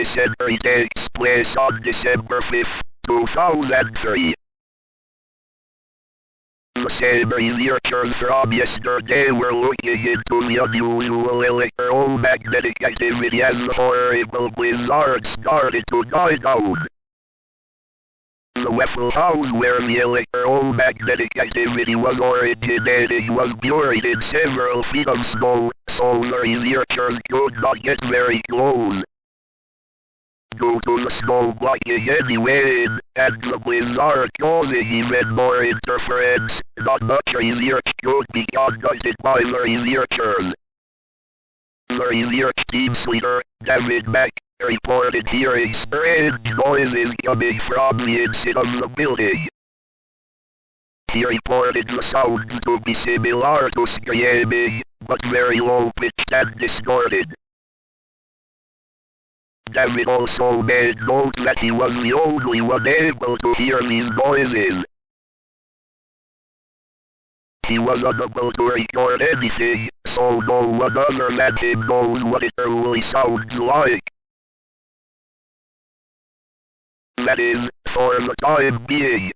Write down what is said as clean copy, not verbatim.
Cemetery takes place on December 5, 2003. The same researchers from yesterday were looking into the unusual electromagnetic activity as the horrible blizzard started to die down. The Whipple house where the electromagnetic activity was originating was buried in several feet of snow, so the researchers could not get very close. Due to the snow blocking any way in, and the blizzard causing even more interference, not much research could be conducted by the researchers. The research team's leader, David Mack, reported hearing strange noises coming from the inside of the building. He reported the sounds to be similar to screaming, but very low-pitched and distorted. David also made note that he was the only one able to hear these noises. He was unable to record anything, so no one other than him knows what it truly sounds like. That is, for the time being.